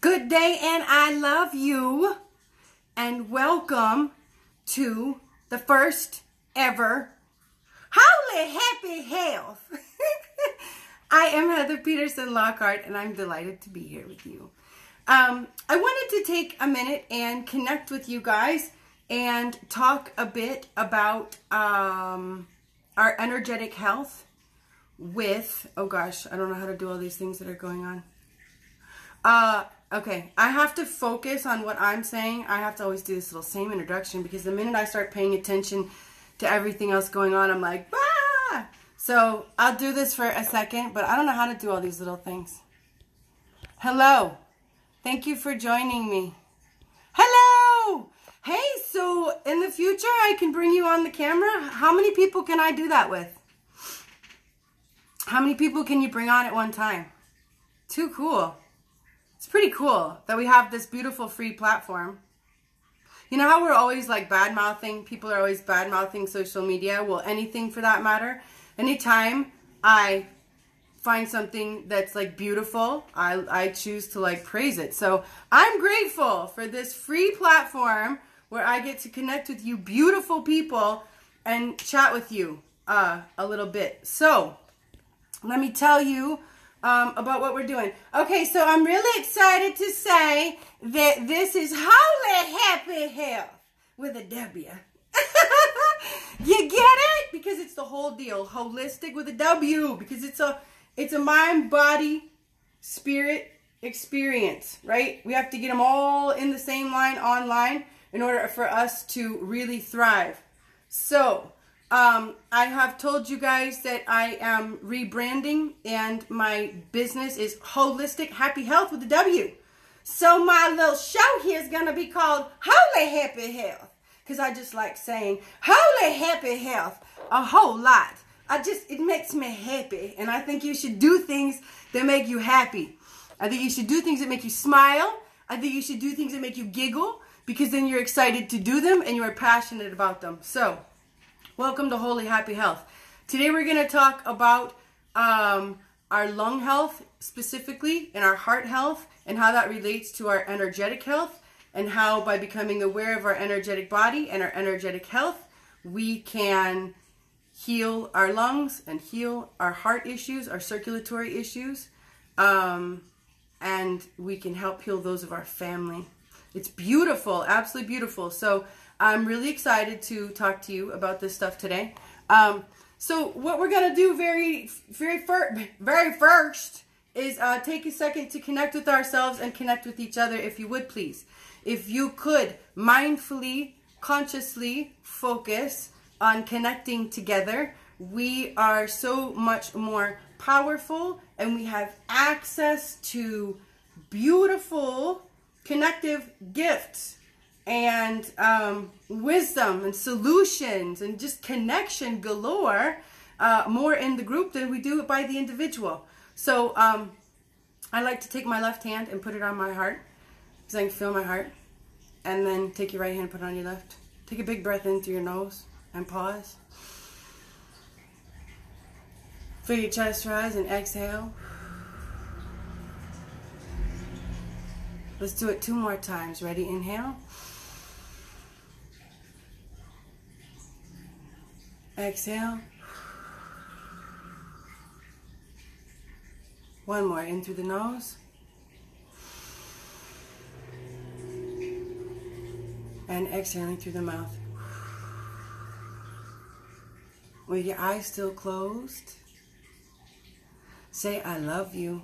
Good day, and I love you, and welcome to the first ever Holy Happy Health. I am Heather Peterson Lockhart, and I'm delighted to be here with you. I wanted to take a minute and connect with you guys and talk a bit about our energetic health with, oh gosh, I don't know how to do all these things that are going on. Okay, I have to focus on what I'm saying. I have to always do this little same introduction because the minute I start paying attention to everything else going on, I'm like, bah! So I'll do this for a second, but I don't know how to do all these little things. Hello. Thank you for joining me. Hello! Hey, so in the future I can bring you on the camera. How many people can I do that with? How many people can you bring on at one time? Too cool. It's pretty cool that we have this beautiful free platform. You know how we're always like bad-mouthing? People are always bad-mouthing social media. Well, anything for that matter. Anytime I find something that's like beautiful, I choose to like praise it. So I'm grateful for this free platform where I get to connect with you beautiful people and chat with you a little bit. So let me tell you about what we're doing. Okay, so I'm really excited to say that this is Holy Happy Health with a W. You get it? Because it's the whole deal. Holistic with a W. Because it's a mind, body, spirit experience, right? We have to get them all in the same line online in order for us to really thrive. So I have told you guys that I am rebranding and my business is Holistic Happy Health with a W. So my little show here is going to be called Holy Happy Health because I just like saying Holy Happy Health a whole lot. It makes me happy, and I think you should do things that make you happy. I think you should do things that make you smile. I think you should do things that make you giggle because then you're excited to do them and you are passionate about them. So welcome to Holy Happy Health. Today we're going to talk about our lung health specifically and our heart health and how that relates to our energetic health and how by becoming aware of our energetic body and our energetic health, we can heal our lungs and heal our heart issues, our circulatory issues, and we can help heal those of our family. It's beautiful, absolutely beautiful. So I'm really excited to talk to you about this stuff today. So what we're going to do very first is take a second to connect with ourselves and connect with each other, if you would, please. If you could mindfully, consciously focus on connecting together, we are so much more powerful and we have access to beautiful connective gifts and wisdom and solutions and just connection galore more in the group than we do by the individual. So I like to take my left hand and put it on my heart because I can feel my heart, and then take your right hand and put it on your left. Take a big breath in through your nose and pause. Feel your chest rise and exhale. Let's do it 2 more times. Ready? Inhale. Exhale. 1 more. In through the nose. And exhaling through the mouth. With your eyes still closed, say I love you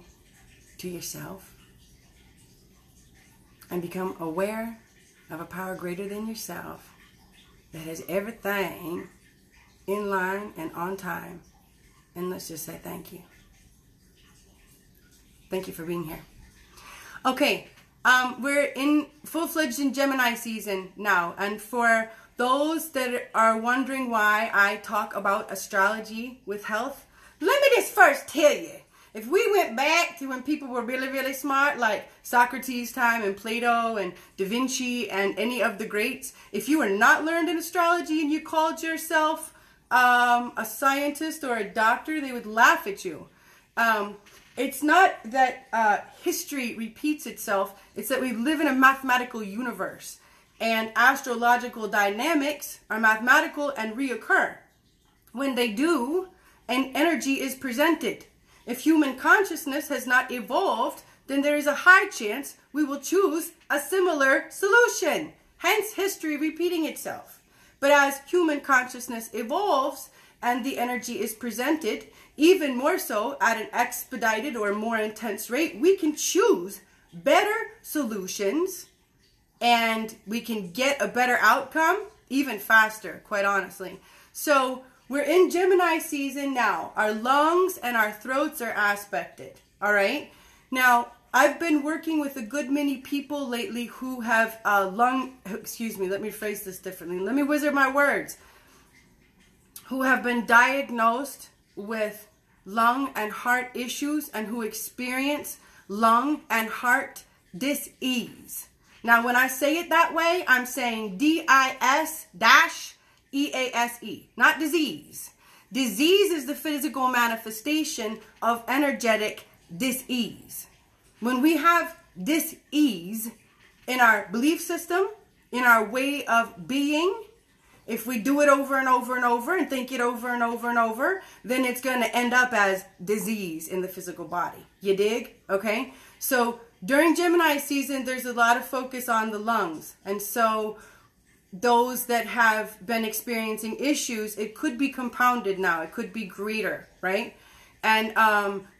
to yourself and become aware of a power greater than yourself that has everything in line and on time. And let's just say thank you. Thank you for being here. Okay, we're in full-fledged in Gemini season now, and for those that are wondering why I talk about astrology with health, let me just first tell you, if we went back to when people were really, really smart, like Socrates' time and Plato and Da Vinci and any of the greats, if you were not learned in astrology and you called yourself a scientist or a doctor, they would laugh at you. It's not that history repeats itself. It's that we live in a mathematical universe. And astrological dynamics are mathematical and reoccur. When they do, an energy is presented. If human consciousness has not evolved, then there is a high chance we will choose a similar solution. Hence, history repeating itself. But as human consciousness evolves and the energy is presented, even more so at an expedited or more intense rate, we can choose better solutions and we can get a better outcome even faster, quite honestly. So we're in Gemini season now. Our lungs and our throats are aspected, all right? Now, I've been working with a good many people lately who have let me phrase this differently. Let me wizard my words. Who have been diagnosed with lung and heart issues and who experience lung and heart dis-ease. Now, when I say it that way, I'm saying D-I-S-E-A-S-E, not disease. Disease is the physical manifestation of energetic dis-ease. When we have dis-ease in our belief system, in our way of being, if we do it over and over and over and think it over and over and over, then it's going to end up as disease in the physical body. You dig? Okay? So during Gemini season, there's a lot of focus on the lungs. And so those that have been experiencing issues, it could be compounded now. It could be greater, right? And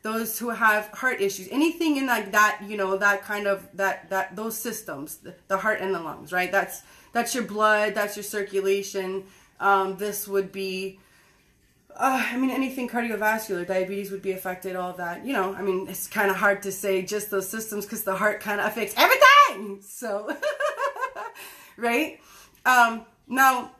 those who have heart issues, anything in like that, you know, that kind of, those systems, the heart and the lungs, right? That's your blood, that's your circulation. This would be, I mean, anything cardiovascular, diabetes would be affected, all of that. You know, I mean, it's kind of hard to say just those systems because the heart kind of affects everything. So, right? Now,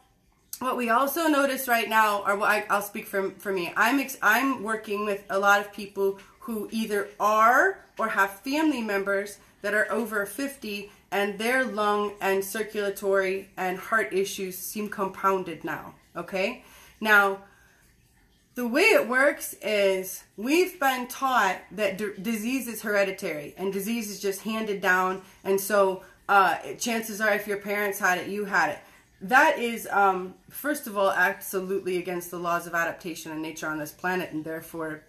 what we also notice right now, or what I'll speak for me, I'm working with a lot of people who either are or have family members that are over 50 and their lung and circulatory and heart issues seem compounded now, okay? Now, the way it works is we've been taught that disease is hereditary and disease is just handed down, and so chances are if your parents had it, you had it. That is, first of all, absolutely against the laws of adaptation and nature on this planet, and therefore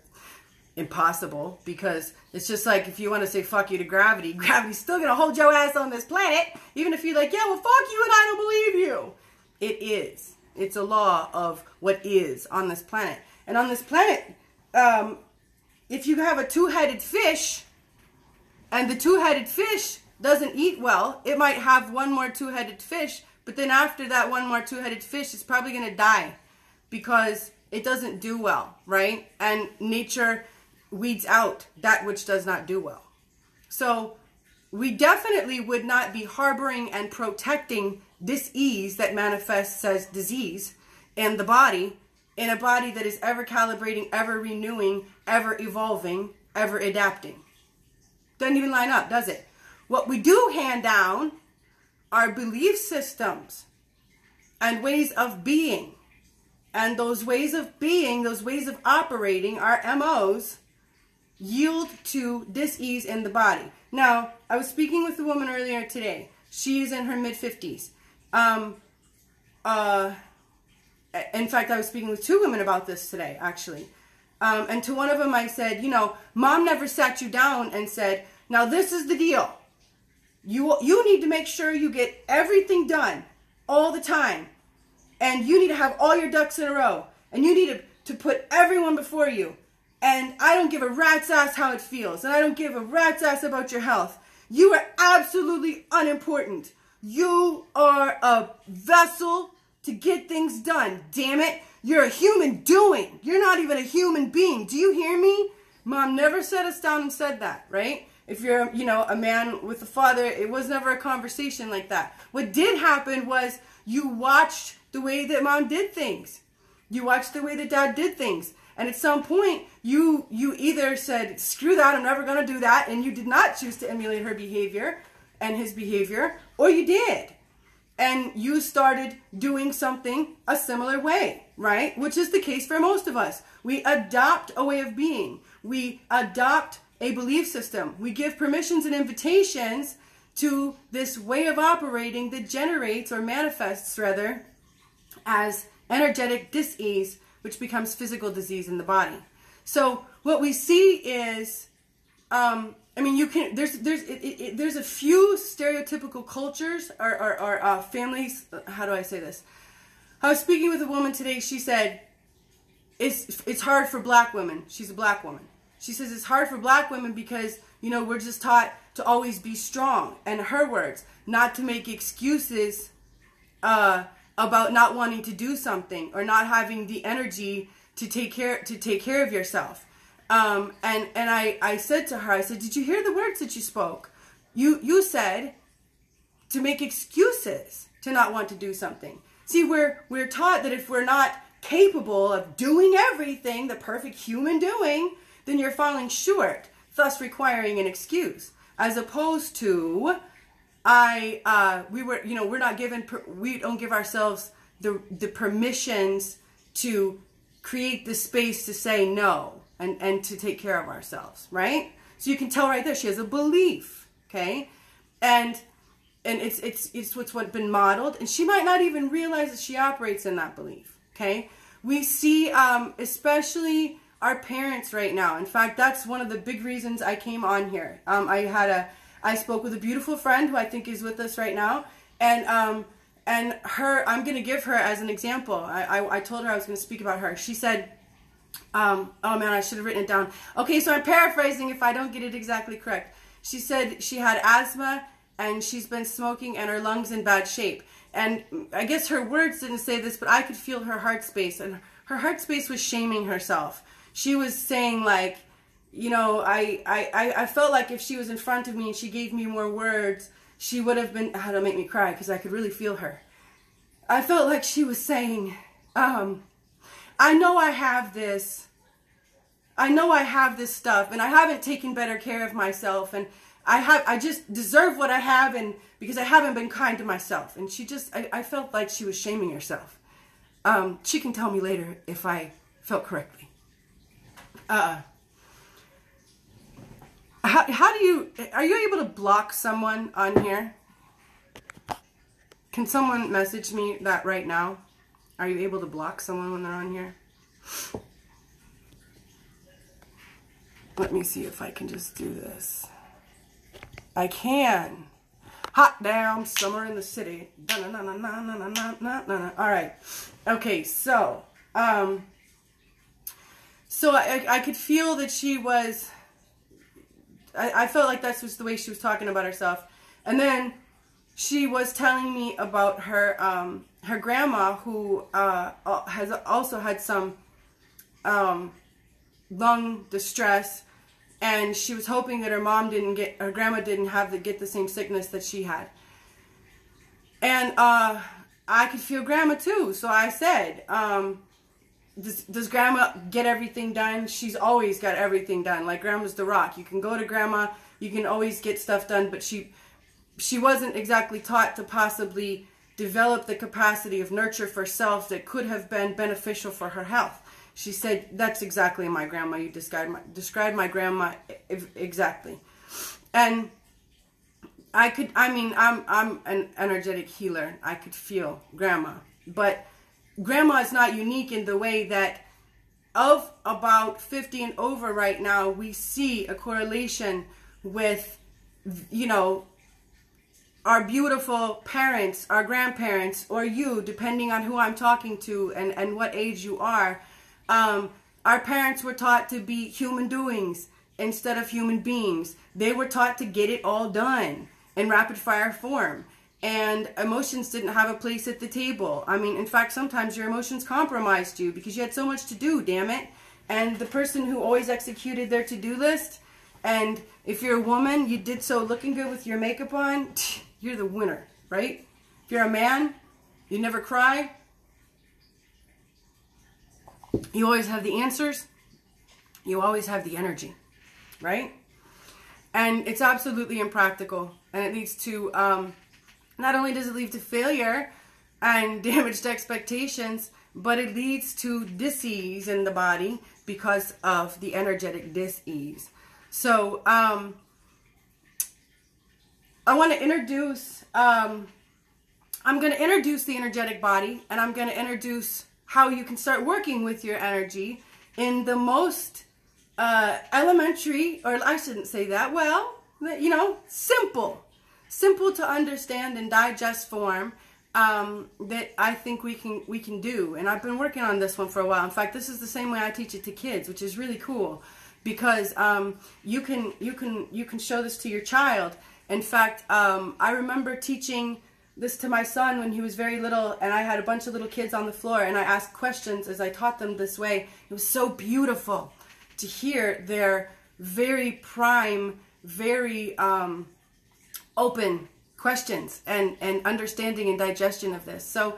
impossible, because it's just like if you want to say fuck you to gravity, gravity's still going to hold your ass on this planet, even if you're like, yeah, well, fuck you and I don't believe you. It is. It's a law of what is on this planet. And on this planet, if you have a two-headed fish, and the two-headed fish doesn't eat well, it might have one more two-headed fish, but then after that one more two-headed fish, it's probably going to die because it doesn't do well, right? And nature weeds out that which does not do well. So we definitely would not be harboring and protecting dis-ease that manifests as disease in the body, in a body that is ever calibrating, ever renewing, ever evolving, ever adapting. Doesn't even line up, does it? What we do hand down are belief systems and ways of being. And those ways of being, those ways of operating, our MOs, yield to dis-ease in the body. Now, I was speaking with a woman earlier today. She's in her mid-50s. In fact, I was speaking with two women about this today, actually. And to one of them I said, you know, Mom never sat you down and said, now this is the deal. You need to make sure you get everything done all the time. And you need to have all your ducks in a row. And you need to put everyone before you. And I don't give a rat's ass how it feels. And I don't give a rat's ass about your health. You are absolutely unimportant. You are a vessel to get things done. Damn it. You're a human doing. You're not even a human being. Do you hear me? Mom never sat us down and said that, right? If you're, you know, a man with a father, it was never a conversation like that. What did happen was you watched the way that Mom did things. You watched the way that Dad did things. And at some point, you either said, screw that, I'm never going to do that, and you did not choose to emulate her behavior and his behavior, or you did. And you started doing something a similar way, right? Which is the case for most of us. We adopt a way of being. we adopt a belief system. We give permissions and invitations to this way of operating that generates or manifests rather as energetic dis-ease, which becomes physical disease in the body. So what we see is, I mean, you can, there's a few stereotypical cultures or families. How do I say this? I was speaking with a woman today. She said, it's hard for black women. She's a black woman. She says it's hard for black women because, you know, we're just taught to always be strong. And her words, not to make excuses about not wanting to do something or not having the energy to take care of yourself. And I said to her, I said, did you hear the words that you spoke? You said to make excuses to not want to do something. See, we're taught that if we're not capable of doing everything the perfect human doing, then you're falling short, thus requiring an excuse. As opposed to, we don't give ourselves the permissions to create the space to say no and to take care of ourselves, right? So you can tell right there she has a belief, okay? And it's what's been modeled, and she might not even realize that she operates in that belief, okay? We see, especially our parents right now. In fact, that's one of the big reasons I came on here. I spoke with a beautiful friend who I think is with us right now, and her, I'm going to give her as an example. I told her I was going to speak about her. She said, oh man, I should have written it down. Okay, so I'm paraphrasing if I don't get it exactly correct. She said she had asthma and she's been smoking and her lungs in bad shape. And I guess her words didn't say this, but I could feel her heart space, and her heart space was shaming herself. She was saying, like, you know, I felt like if she was in front of me and she gave me more words, she would have been, how to make me cry, because I could really feel her. I felt like she was saying, I know I have this stuff, and I haven't taken better care of myself, and I just deserve what I have, and because I haven't been kind to myself. And she just, I felt like she was shaming herself. She can tell me later if I felt correctly. Are you able to block someone on here? Can someone message me that right now? Are you able to block someone when they're on here? Let me see if I can just do this. I can. Hot damn summer in the city. All right. Okay, so I could feel that she was, I felt like that's just the way she was talking about herself. And then she was telling me about her her grandma, who has also had some lung distress, and she was hoping that her grandma didn't have to get the same sickness that she had. And I could feel grandma too, so I said, does grandma get everything done? She's always got everything done. Like, grandma's the rock. You can go to grandma, you can always get stuff done, but she wasn't exactly taught to possibly develop the capacity of nurture for self that could have been beneficial for her health. She said, that's exactly my grandma. You described my grandma exactly. And I'm an energetic healer. I could feel grandma. But grandma is not unique in the way that of about 50 and over right now, we see a correlation with, you know, our beautiful parents, our grandparents, or you, depending on who I'm talking to and what age you are. Our parents were taught to be human doings instead of human beings. They were taught to get it all done in rapid fire form. And emotions didn't have a place at the table. I mean, in fact, sometimes your emotions compromised you because you had so much to do, damn it. And the person who always executed their to-do list, and if you're a woman, you did so looking good with your makeup on, you're the winner, right? If you're a man, you never cry. You always have the answers. You always have the energy, right? And it's absolutely impractical. And it leads to, not only does it lead to failure and damaged expectations, but it leads to dis-ease in the body because of the energetic dis-ease. So I want to introduce, I'm going to introduce the energetic body, and I'm going to introduce how you can start working with your energy in the most elementary, or I shouldn't say that, well, you know, simple to understand and digest form that I think we can do. And I've been working on this one for a while. In fact, this is the same way I teach it to kids, which is really cool, because you can show this to your child. In fact, I remember teaching this to my son when he was very little, and I had a bunch of little kids on the floor, and I asked questions as I taught them this way. It was so beautiful to hear their very prime, very open questions and understanding and digestion of this. So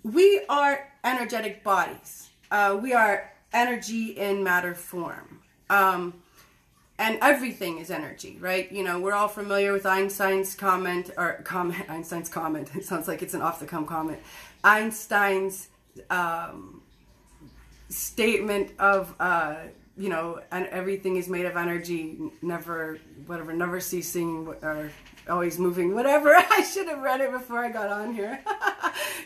we are energetic bodies. We are energy in matter form. And everything is energy, right? You know, we're all familiar with Einstein's comment, Einstein's comment. It sounds like it's an off-the-cuff comment. Einstein's statement of, you know, and everything is made of energy, never ceasing or always moving, whatever. I should have read it before I got on here.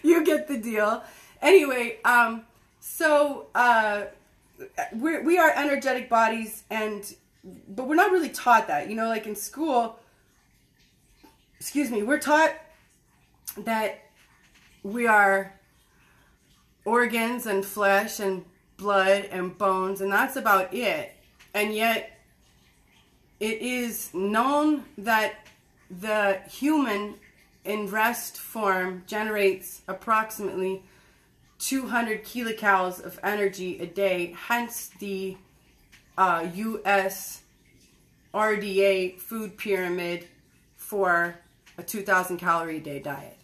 You get the deal. Anyway, so we are energetic bodies, but we're not really taught that. You know, like in school, we're taught that we are organs and flesh and blood and bones, and that's about it. And yet it is known that the human in rest form generates approximately 200 kilocalories of energy a day, hence the US RDA food pyramid for a 2,000 calorie a day diet.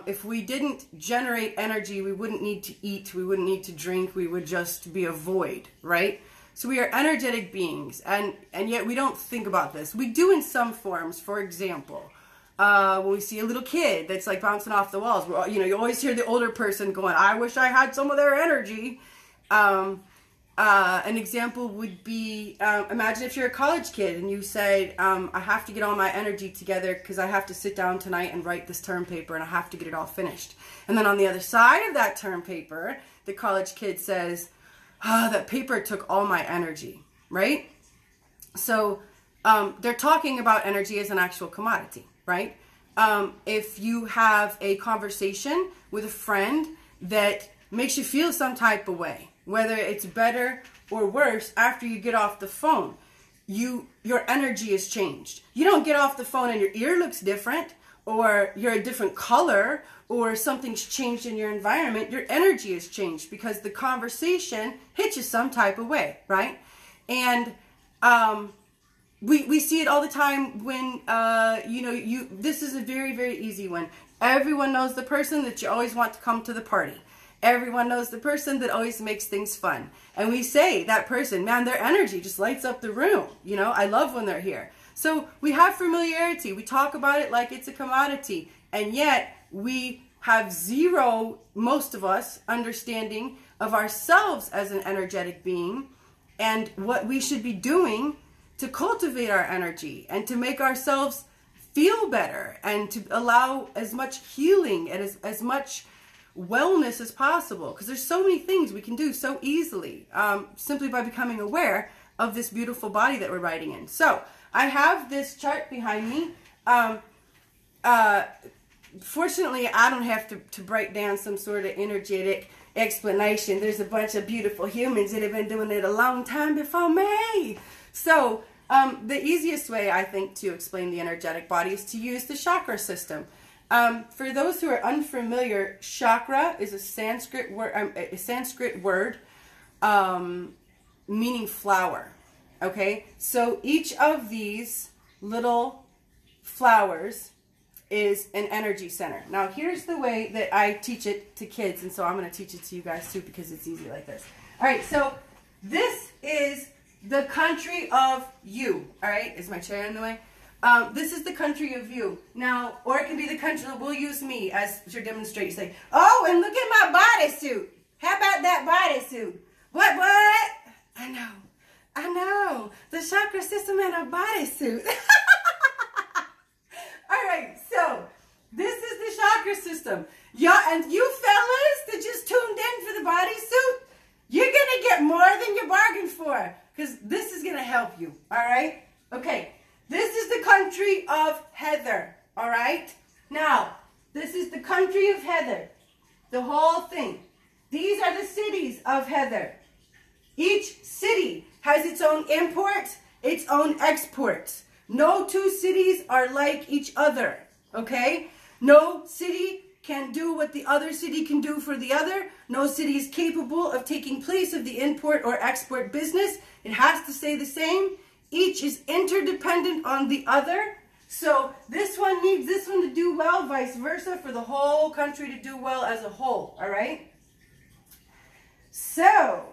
If we didn't generate energy, we wouldn't need to eat, we wouldn't need to drink, we would just be a void, right? So we are energetic beings, and yet we don't think about this. We do in some forms. For example, when we see a little kid that's like bouncing off the walls, you know, you always hear the older person going, I wish I had some of their energy. An example would be, imagine if you're a college kid and you said, I have to get all my energy together because I have to sit down tonight and write this term paper and I have to get it all finished. And then on the other side of that term paper, the college kid says, that paper took all my energy, right? So they're talking about energy as an actual commodity, right? If you have a conversation with a friend that makes you feel some type of way, whether it's better or worse after you get off the phone, your energy has changed. You don't get off the phone and your ear looks different, or you're a different color, or something's changed in your environment. Your energy has changed because the conversation hit you some type of way, right? And we see it all the time when, you know, this is a very, very easy one. Everyone knows the person that you always want to come to the party. Everyone knows the person that always makes things fun. And we say, that person, man, their energy just lights up the room. You know, I love when they're here. So we have familiarity. We talk about it like it's a commodity. And yet we have zero, most of us, understanding of ourselves as an energetic being and what we should be doing to cultivate our energy and to make ourselves feel better and to allow as much healing and as much wellness as possible, because there's so many things we can do so easily simply by becoming aware of this beautiful body that we're riding in. So I have this chart behind me. Fortunately, I don't have to break down some sort of energetic explanation. There's a bunch of beautiful humans that have been doing it a long time before me. So the easiest way, I think, to explain the energetic body is to use the chakra system. For those who are unfamiliar, chakra is a Sanskrit word meaning flower. Okay, so each of these little flowers is an energy center. Now, here's the way that I teach it to kids, and so I'm going to teach it to you guys too because it's easy like this. All right, so this is the country of you. All right, is my chair in the way? This is the country of you. Now, or it can be the country, we'll use me as to demonstrate. Say, oh, and look at my bodysuit. How about that bodysuit? What? I know. The chakra system and a bodysuit. All right, so this is the chakra system. And you fellas that just tuned in for the bodysuit, you're going to get more than you bargained for, because this is going to help you, all right? Okay, this is the country of Heather, all right? Now, this is the country of Heather, the whole thing. These are the cities of Heather. Each city has its own imports, its own exports. No two cities are like each other, okay? No city can do what the other city can do for the other. No city is capable of taking place of the import or export business. It has to stay the same. Each is interdependent on the other. So this one needs this one to do well, vice versa, for the whole country to do well as a whole, all right? So,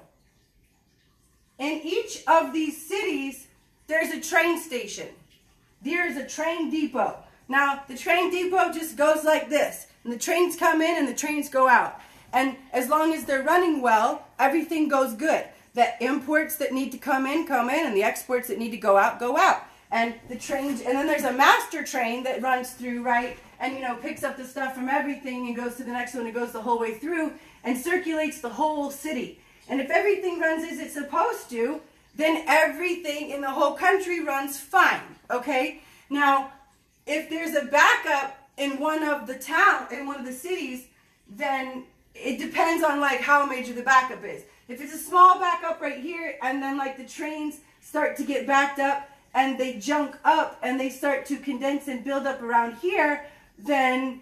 in each of these cities, there's a train station. There's a train depot. Now, the train depot just goes like this. And the trains come in and the trains go out. And as long as they're running well, everything goes good. The imports that need to come in, and the exports that need to go out, go out. And the trains, and then there's a master train that runs through, right? And, you know, picks up the stuff from everything and goes to the next one and goes the whole way through and circulates the whole city. And if everything runs as it's supposed to, then everything in the whole country runs fine, okay? Now, if there's a backup in one of the cities, then it depends on like how major the backup is. If it's a small backup right here, and then like the trains start to get backed up and they junk up and they start to condense and build up around here, then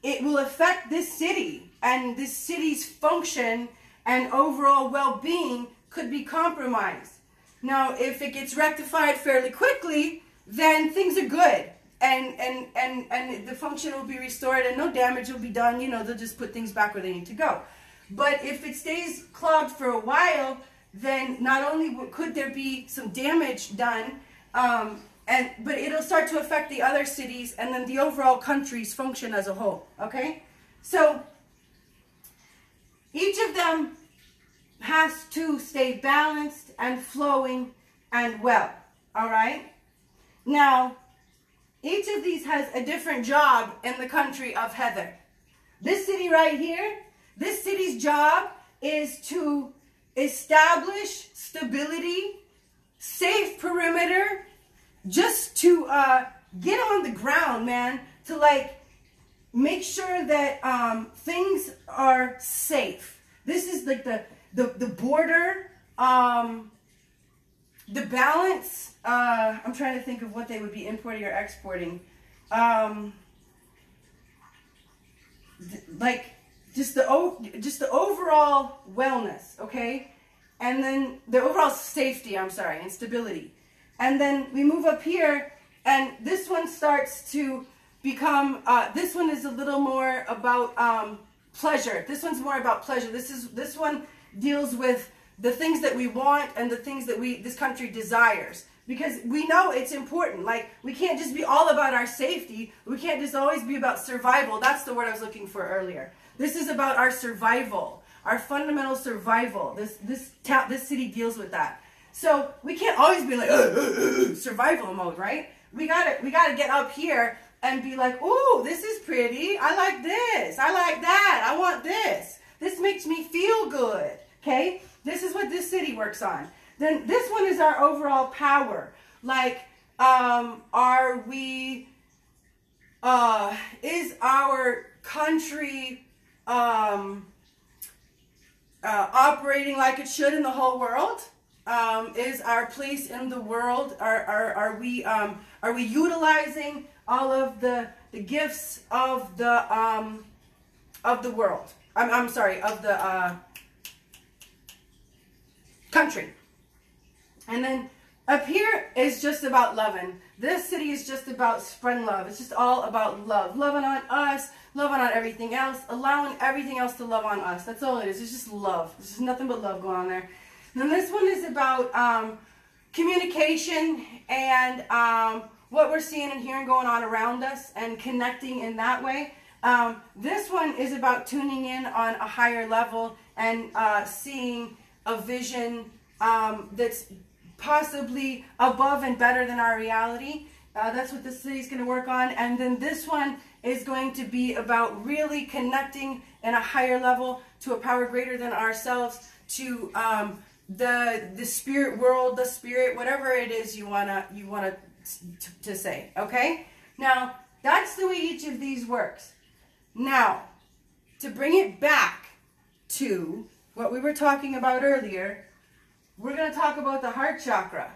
it will affect this city, and this city's function and overall well-being could be compromised. Now, if it gets rectified fairly quickly, then things are good. And the function will be restored and no damage will be done. You know, they'll just put things back where they need to go. But if it stays clogged for a while, then not only could there be some damage done, but it'll start to affect the other cities and then the overall country's function as a whole, okay? So each of them has to stay balanced and flowing and well, all right? Now, each of these has a different job in the country of Heather. This city right here, this city's job is to establish stability, safe perimeter, just to get on the ground, man, to like make sure that things are safe. This is like the border, the balance. I'm trying to think of what they would be importing or exporting. Like just the overall wellness, okay? And then the overall safety, and stability. And then we move up here, and this one starts to become, this one is a little more about pleasure. This one's more about pleasure. This one deals with the things that we want and the things that this country desires. Because we know it's important. Like, we can't just be all about our safety. We can't just always be about survival. That's the word I was looking for earlier. This is about our survival, our fundamental survival. This city deals with that. So we can't always be like survival mode, right? We gotta get up here and be like, ooh, this is pretty. I like this. I like that. I want this. This makes me feel good. Okay? This is what this city works on. Then this one is our overall power. Like, is our country operating like it should in the whole world? Is our place in the world, are we utilizing all of the gifts of the world? I'm sorry, of the country. And then up here is just about loving. This city is just about spreading love. It's just all about love. Loving on us, loving on everything else, allowing everything else to love on us. That's all it is. It's just love. There's just nothing but love going on there. And then this one is about communication and what we're seeing and hearing going on around us and connecting in that way. This one is about tuning in on a higher level and seeing a vision that's possibly above and better than our reality. That's what this city's going to work on. And then this one is going to be about really connecting in a higher level to a power greater than ourselves, to the spirit world, the spirit, whatever it is you wanna to say. Okay? Now, that's the way each of these works. Now, to bring it back to what we were talking about earlier, we're going to talk about the heart chakra.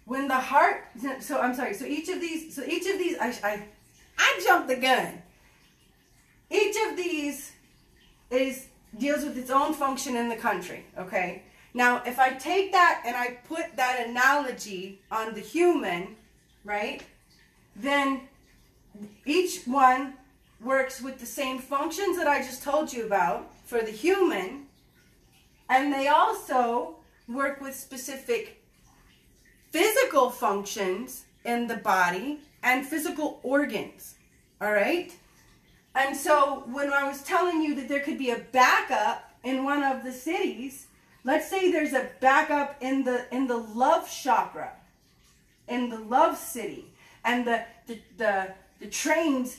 When the heart, so each of these, I jumped the gun. Each of these deals with its own function in the country, okay? Now, if I take that and I put that analogy on the human, right, then each one works with the same functions that I just told you about for the human, and they also work with specific physical functions in the body and physical organs, all right? And so when I was telling you that there could be a backup in one of the cities, let's say there's a backup in the love chakra, in the love city, and the trains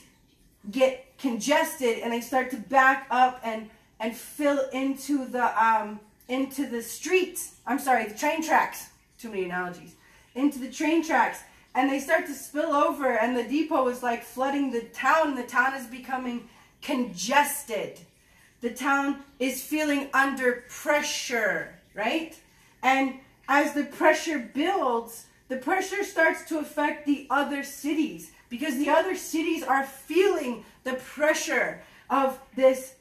get congested and they start to back up and fill into the streets. I'm sorry, the train tracks. Too many analogies. Into the train tracks, and they start to spill over, and the depot is like flooding the town, and the town is becoming congested. The town is feeling under pressure, right? And as the pressure builds, the pressure starts to affect the other cities, because the other cities are feeling the pressure of this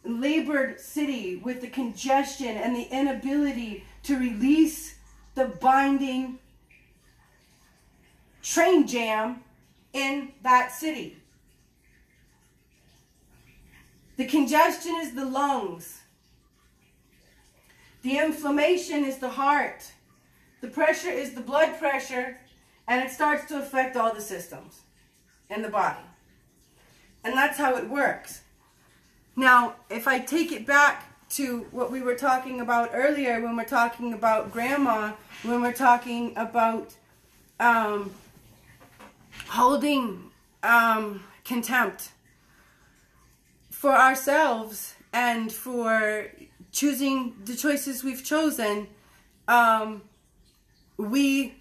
labored city with the congestion and the inability to release the binding train jam in that city. The congestion is the lungs. The inflammation is the heart. The pressure is the blood pressure, and it starts to affect all the systems in the body. And that's how it works. Now, if I take it back to what we were talking about earlier, when we're talking about grandma, when we're talking about holding contempt for ourselves and for choosing the choices we've chosen, we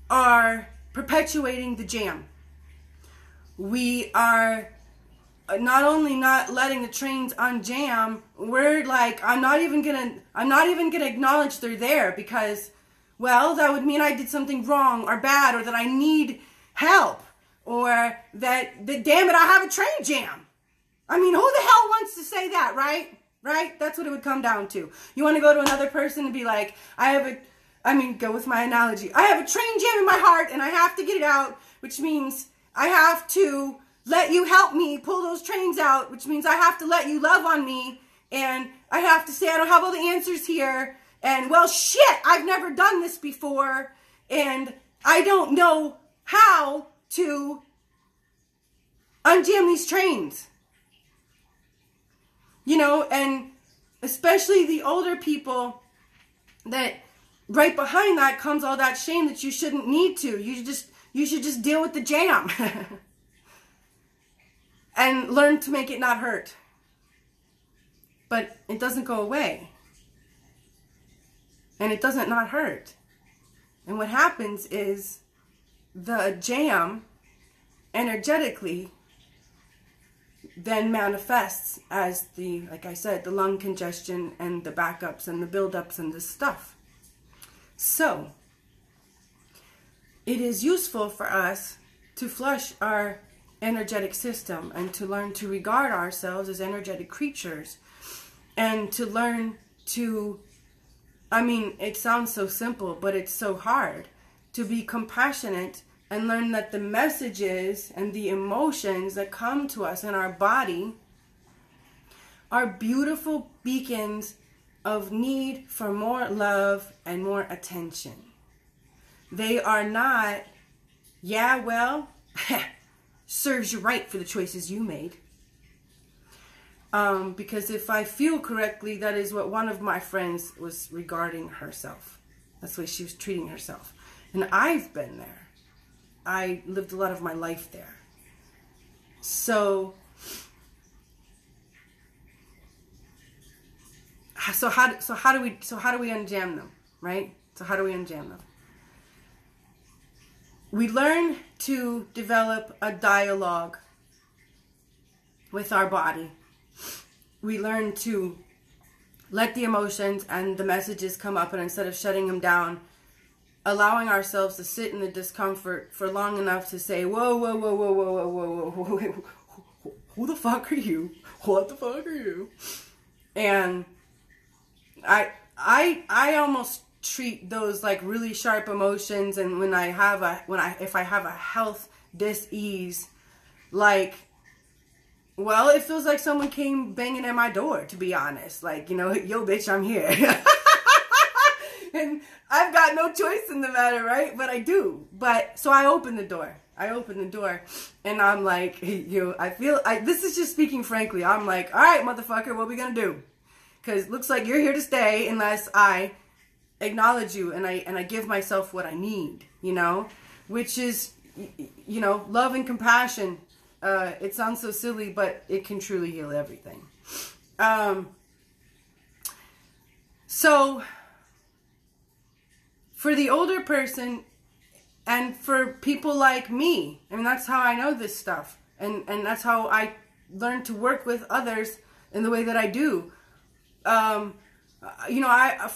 are perpetuating the jam. We are not only not letting the trains unjam, we're like, I'm not even gonna acknowledge they're there, because, well, that would mean I did something wrong or bad, or that I need help, or that damn it, I have a train jam. I mean, who the hell wants to say that, right? Right? That's what it would come down to. You want to go to another person and be like, go with my analogy. I have a train jam in my heart and I have to get it out, which means I have to let you help me pull those trains out, which means I have to let you love on me, and I have to say I don't have all the answers here, and well, shit, I've never done this before, and I don't know how to unjam these trains. You know, and especially the older people, that right behind that comes all that shame that you shouldn't need to. You should just deal with the jam. And learn to make it not hurt. But it doesn't go away. And it doesn't not hurt. And what happens is the jam energetically then manifests as the, like I said, the lung congestion and the backups and the buildups and the stuff. So, it is useful for us to flush our energetic system and to learn to regard ourselves as energetic creatures, and to learn to, it sounds so simple, but it's so hard, to be compassionate and learn that the messages and the emotions that come to us in our body are beautiful beacons of need for more love and more attention. They are not, yeah, well, serves you right for the choices you made. Because if I feel correctly, that is what one of my friends was regarding herself. That's the way she was treating herself. And I've been there. I lived a lot of my life there. So how do we unjam them, right? So how do we unjam them? We learn to develop a dialogue with our body. We learn to let the emotions and the messages come up, and instead of shutting them down, allowing ourselves to sit in the discomfort for long enough to say, whoa, whoa, whoa, whoa, whoa, whoa, whoa, whoa, whoa, who the fuck are you? What the fuck are you? And I almost treat those like really sharp emotions, and if I have a health dis-ease, like, well, it feels like someone came banging at my door, to be honest. Like, yo, bitch, I'm here. And I've got no choice in the matter, right? But I do. So I open the door. And I'm like, this is just speaking frankly. I'm like, all right, motherfucker, what we gonna do? Because it looks like you're here to stay unless I acknowledge you and I give myself what I need, which is, love and compassion. It sounds so silly, but it can truly heal everything. So for the older person and for people like me, I mean, that's how I know this stuff. And that's how I learn to work with others in the way that I do. For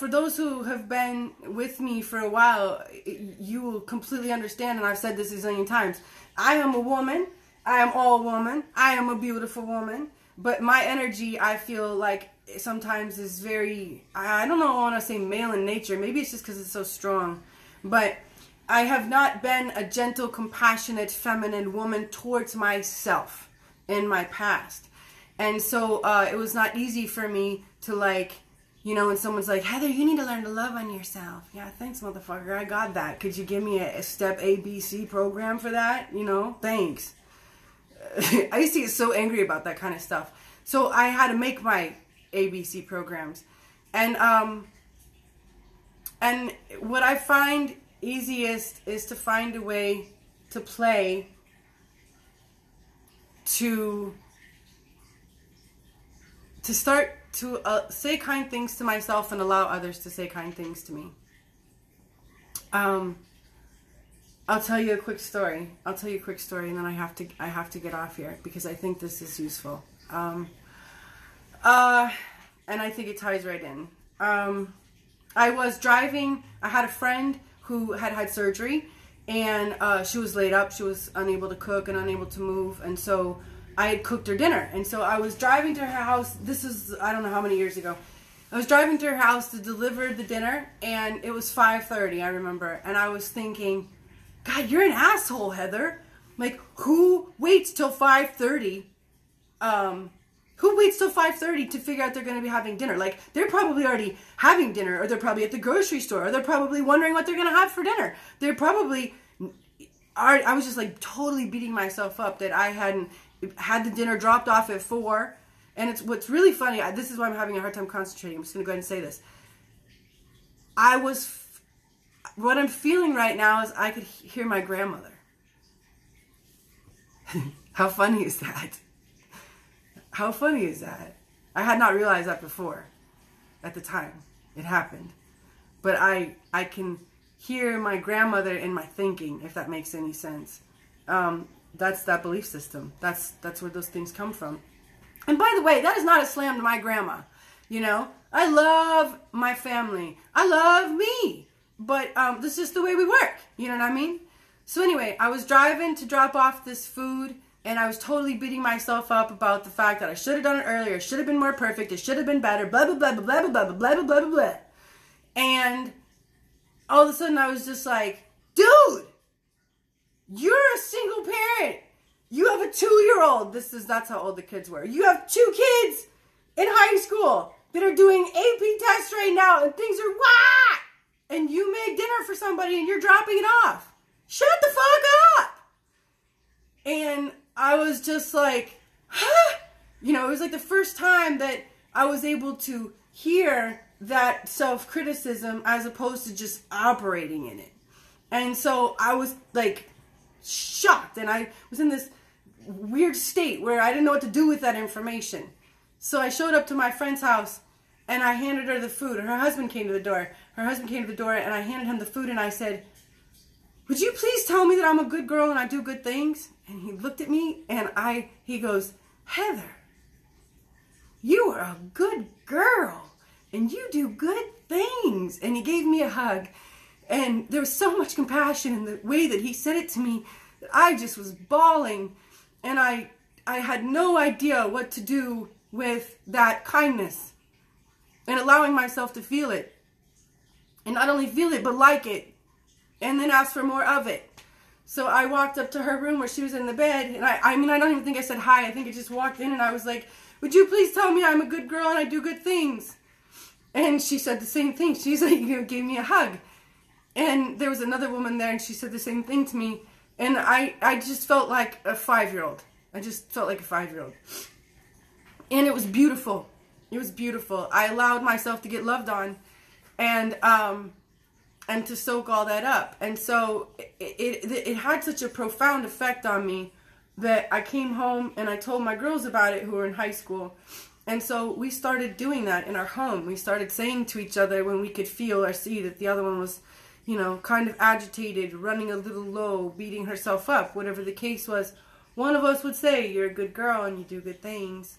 those who have been with me for a while, you will completely understand, and I've said this a zillion times. I am a woman. I am all woman. I am a beautiful woman. But my energy, I feel like sometimes is very, I don't know, I want to say male in nature. Maybe it's just because it's so strong. But I have not been a gentle, compassionate, feminine woman towards myself in my past. And so it was not easy for me to, like, when someone's like, Heather, you need to learn to love on yourself. Yeah, thanks, motherfucker. I got that. Could you give me a step ABC program for that? Thanks. I used to get so angry about that kind of stuff. So I had to make my ABC programs. And what I find easiest is to find a way to play to start to say kind things to myself and allow others to say kind things to me. I'll tell you a quick story. And then I have to get off here because I think this is useful. And I think it ties right in. I was driving. I had a friend who had surgery, and she was laid up. She was unable to cook and unable to move, and so I had cooked her dinner. And so I was driving to her house. This is, I don't know how many years ago. I was driving to her house to deliver the dinner, and it was 5:30, I remember. And I was thinking, God, you're an asshole, Heather. Like, who waits till 5:30? Who waits till 5:30 to figure out they're going to be having dinner? Like, they're probably already having dinner, or they're probably at the grocery store, or they're probably wondering what they're going to have for dinner. They're probably, I was just like totally beating myself up that I hadn't had the dinner dropped off at 4. And what's really funny, this is why I'm having a hard time concentrating. I'm just going to go ahead and say this. What I'm feeling right now is I could hear my grandmother. How funny is that? How funny is that? I had not realized that before. At the time it happened. But I can hear my grandmother in my thinking, if that makes any sense. That's that belief system. That's where those things come from. And by the way, that is not a slam to my grandma. I love my family. I love me. But this is just the way we work. You know what I mean? So anyway, I was driving to drop off this food, and I was totally beating myself up about the fact that I should have done it earlier. It should have been more perfect. It should have been better. Blah, blah, blah, blah, blah, blah, blah, blah, blah, blah, blah. And all of a sudden I was just like, dude, you're a single parent. You have a 2-year-old. That's how old the kids were. You have 2 kids in high school that are doing AP tests right now, and things are wah! and you made dinner for somebody and you're dropping it off. Shut the fuck up. And I was just like, huh? You know, it was like the first time that I was able to hear that self-criticism as opposed to just operating in it. And so I was like shocked, and I was in this weird state where I didn't know what to do with that information. So I showed up to my friend's house and I handed her the food. Her husband came to the door. And I handed him the food and I said, would you please tell me that I'm a good girl and I do good things? And he looked at me and he goes, Heather, you are a good girl and you do good things. And he gave me a hug. And there was so much compassion in the way that he said it to me that I just was bawling. And I had no idea what to do with that kindness and allowing myself to feel it. And not only feel it, but like it. And then ask for more of it. So I walked up to her room where she was in the bed. And I mean, I don't even think I said hi. I think I just walked in and I was like, would you please tell me I'm a good girl and I do good things? And she said the same thing. She's like, you know, gave me a hug. And there was another woman there and she said the same thing to me. And I just felt like a 5-year-old. I just felt like a 5-year-old. And it was beautiful. It was beautiful. I allowed myself to get loved on and to soak all that up. And so it had such a profound effect on me that I came home and I told my girls about it who were in high school. And so we started doing that in our home. We started saying to each other when we could feel or see that the other one was, you know, kind of agitated, running a little low, beating herself up, whatever the case was. One of us would say, you're a good girl and you do good things.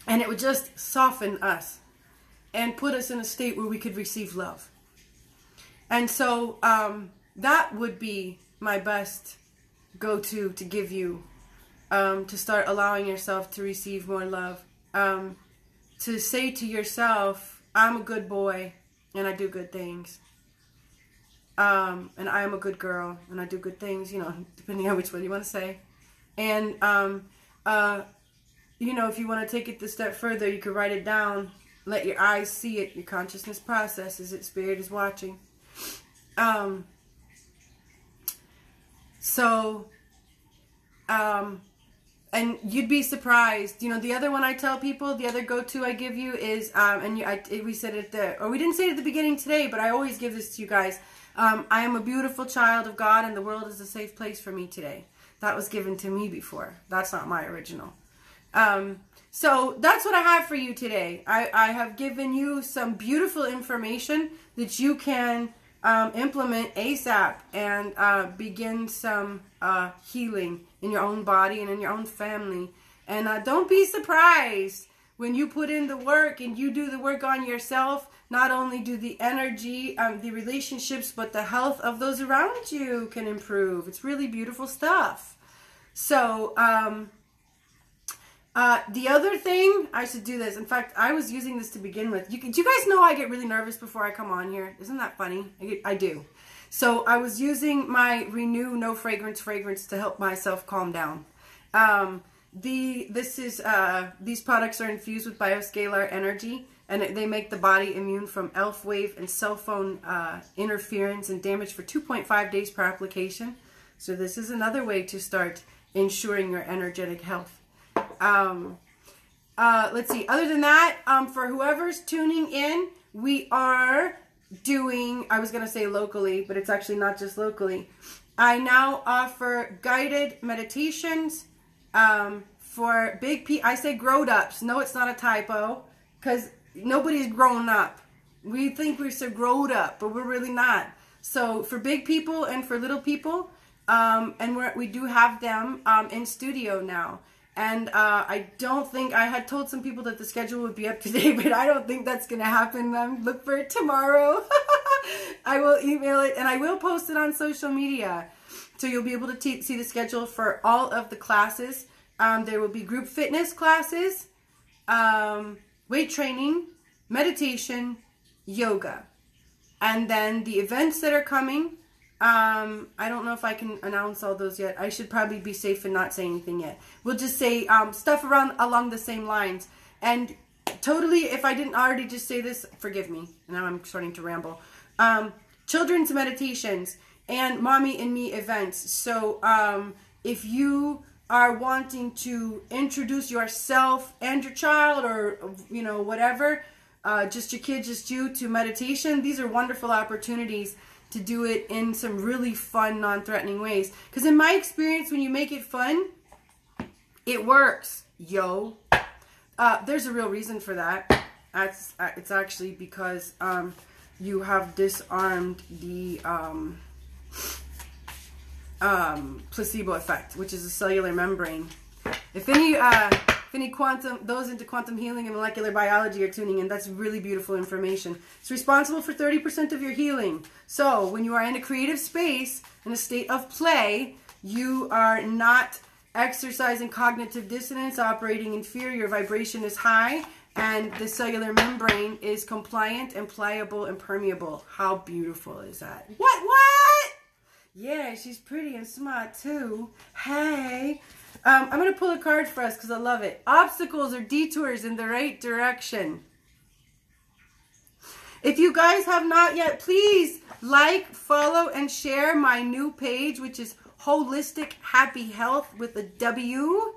And it would just soften us and put us in a state where we could receive love. And so that would be my best go-to to give you, to start allowing yourself to receive more love. To say to yourself, I'm a good boy and I do good things. And I am a good girl and I do good things, you know, depending on which one you want to say. And, you know, if you want to take it the step further, you could write it down. Let your eyes see it. Your consciousness processes it. Spirit is watching. And you'd be surprised. You know, the other one I tell people, the other go-to I give you is, we said it or we didn't say it at the beginning today, but I always give this to you guys. I am a beautiful child of God and the world is a safe place for me today. That was given to me before. That's not my original. So that's what I have for you today. I have given you some beautiful information that you can implement ASAP and begin some healing in your own body and in your own family. And don't be surprised when you put in the work and you do the work on yourself. Not only do the energy, the relationships, but the health of those around you can improve. It's really beautiful stuff. So, the other thing, I should do this. In fact, I was using this to begin with. Do you guys know I get really nervous before I come on here? Isn't that funny? I do. So I was using my Renew No Fragrance fragrance to help myself calm down. These products are infused with bioscalar energy, and they make the body immune from ELF wave and cell phone interference and damage for 2.5 days per application. So this is another way to start ensuring your energetic health. Let's see. Other than that, for whoever's tuning in, we are doing, I was going to say locally, but it's actually not just locally. I now offer guided meditations for big people. I say growed-ups. No, it's not a typo, because nobody's grown up. We think we're so growed up, but we're really not. So for big people and for little people, and we do have them in studio now. And I don't think, I had told some people that the schedule would be up today, but I don't think that's going to happen. Look for it tomorrow. I will email it and I will post it on social media. So you'll be able to see the schedule for all of the classes. There will be group fitness classes, weight training, meditation, yoga. And then the events that are coming, I don't know if I can announce all those yet. I should probably be safe and not say anything yet. We'll just say stuff along the same lines. And totally, if I didn't already just say this, forgive me. Now I'm starting to ramble. children's meditations, and Mommy and Me events. So if you are wanting to introduce yourself and your child, or whatever, just your kids, just you, to meditation, these are wonderful opportunities to do it in some really fun, non-threatening ways. Because in my experience, when you make it fun, it works, yo. There's a real reason for that. It's actually because you have disarmed the placebo effect, which is a cellular membrane. If any those into quantum healing and molecular biology are tuning in, that's really beautiful information. It's responsible for 30% of your healing. So when you are in a creative space, in a state of play, you are not exercising cognitive dissonance, operating in fear, your vibration is high, and the cellular membrane is compliant and pliable and permeable. How beautiful is that? What? Yeah, she's pretty and smart too. Hey. I'm going to pull a card for us because I love it. Obstacles or detours in the right direction. If you guys have not yet, please like, follow, and share my new page, which is Holistic Happy Health with a W.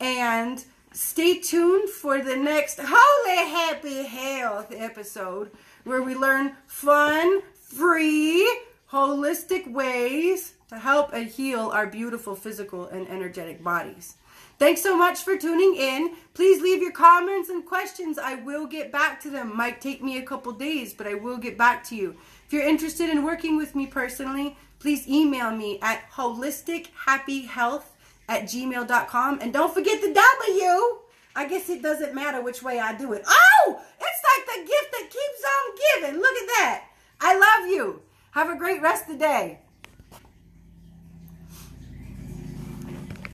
And stay tuned for the next Holy Happy Health episode, where we learn fun, free, holistic ways to help and heal our beautiful physical and energetic bodies. Thanks so much for tuning in. Please leave your comments and questions. I will get back to them. Might take me a couple days, but I will get back to you. If you're interested in working with me personally, please email me at holistichappyhealth@gmail.com. And don't forget the W. I guess it doesn't matter which way I do it. Oh, it's like the gift that keeps on giving. Look at that. I love you. Have a great rest of the day.